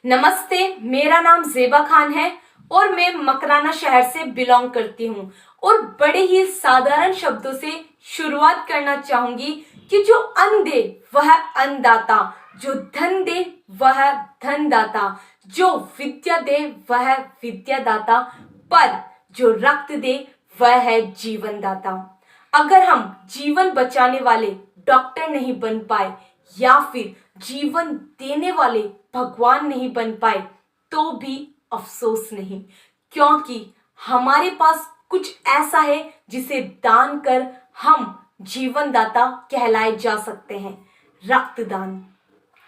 नमस्ते, मेरा नाम ज़ेबा खान है और मैं मकराना शहर से बिलोंग करती हूँ और बड़े ही साधारण शब्दों से शुरुआत करना चाहूंगी कि जो अन्न दे वह अन्नदाता, जो धन दे वह धनदाता, जो विद्या दे वह विद्यादाता, पर जो रक्त दे वह है जीवनदाता। अगर हम जीवन बचाने वाले डॉक्टर नहीं बन पाए या फिर जीवन देने वाले भगवान नहीं बन पाए तो भी अफसोस नहीं, क्योंकि हमारे पास कुछ ऐसा है जिसे दान कर हम जीवनदाता कहलाए जा सकते हैं। रक्तदान।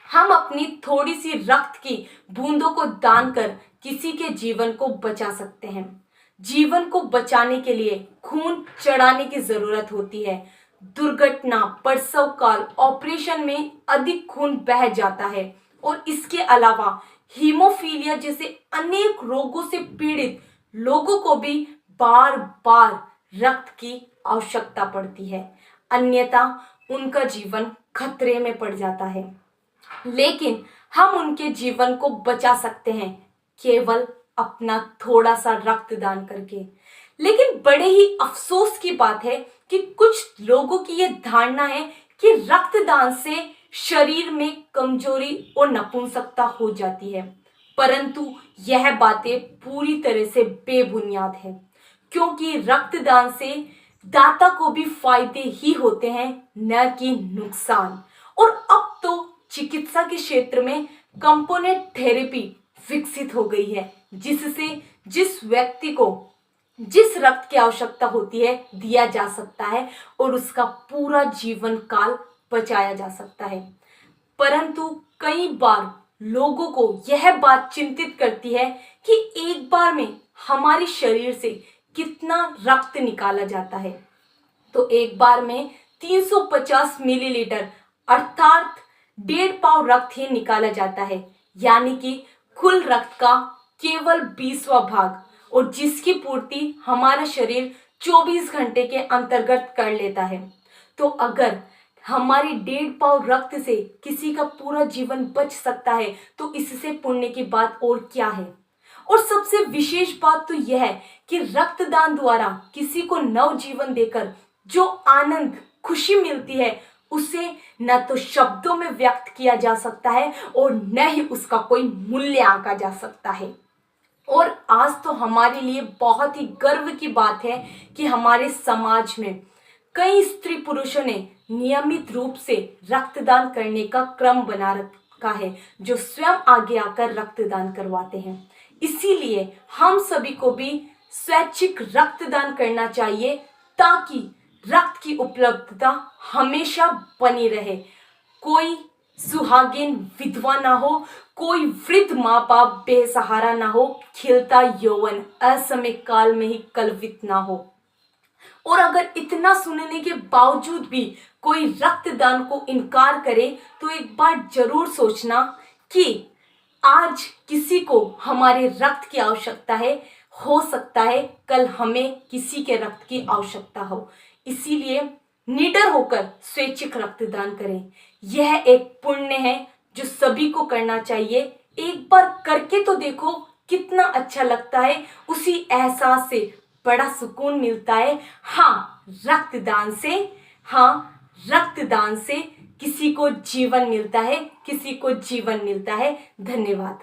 हम अपनी थोड़ी सी रक्त की बूंदों को दान कर किसी के जीवन को बचा सकते हैं। जीवन को बचाने के लिए खून चढ़ाने की जरूरत होती है। दुर्घटना, प्रसव काल, ऑपरेशन में अधिक खून बह जाता है और इसके अलावा हीमोफीलिया जैसे अनेक रोगों से पीड़ित लोगों को भी बार बार रक्त की आवश्यकता पड़ती है, अन्यथा उनका जीवन खतरे में पड़ जाता है। लेकिन हम उनके जीवन को बचा सकते हैं केवल अपना थोड़ा सा रक्तदान करके। लेकिन बड़े ही अफसोस की बात है कि कुछ लोगों की यह धारणा है कि रक्तदान से शरीर में कमजोरी और नपुंसकता हो जाती है, परंतु यह बातें पूरी तरह से बेबुनियाद है, क्योंकि रक्तदान से दाता को भी फायदे ही होते हैं, न कि नुकसान। और अब तो चिकित्सा के क्षेत्र में कंपोनेंट थेरेपी विकसित हो गई है, जिससे जिस व्यक्ति को जिस रक्त की आवश्यकता होती है दिया जा सकता है और उसका पूरा जीवन काल बचाया जा सकता है। परंतु कई बार लोगों को यह बात चिंतित करती है कि एक बार में हमारे शरीर से कितना रक्त निकाला जाता है। तो एक बार में 350 मिलीलीटर अर्थात 1.5 पाव रक्त ही निकाला जाता है, यानी कि कुल रक्त का केवल 20वां भाग, और जिसकी पूर्ति हमारा शरीर 24 घंटे के अंतर्गत कर लेता है। तो अगर हमारे 1.5 पाव रक्त से किसी का पूरा जीवन बच सकता है तो इससे पुण्य की बात और क्या है। और सबसे विशेष बात तो यह है कि रक्तदान द्वारा किसी को नव जीवन देकर जो आनंद, खुशी मिलती है उसे न तो शब्दों में व्यक्त किया जा सकता है और न ही उसका कोई मूल्य आंका जा सकता है। और आज तो हमारे लिए बहुत ही गर्व की बात है कि हमारे समाज में कई स्त्री पुरुषों ने नियमित रूप से रक्तदान करने का क्रम बना रखा है, जो स्वयं आगे आकर रक्तदान करवाते हैं। इसीलिए हम सभी को भी स्वैच्छिक रक्तदान करना चाहिए, ताकि रक्त की उपलब्धता हमेशा बनी रहे। कोई सुहागिन विधवा ना हो, कोई वृद्ध माँ बाप बेसहारा ना हो, खिलता यौवन असमय काल में ही कलवित ना हो। और अगर इतना सुनने के बावजूद भी कोई रक्तदान को इनकार करे तो एक बार जरूर सोचना कि आज किसी को हमारे रक्त की आवश्यकता है, हो सकता है कल हमें किसी के रक्त की आवश्यकता हो। इसीलिए निडर होकर स्वैच्छिक रक्तदान करें। यह एक पुण्य है जो सभी को करना चाहिए। एक बार करके तो देखो कितना अच्छा लगता है, उसी एहसास से बड़ा सुकून मिलता है। हाँ, रक्तदान से किसी को जीवन मिलता है, किसी को जीवन मिलता है। धन्यवाद।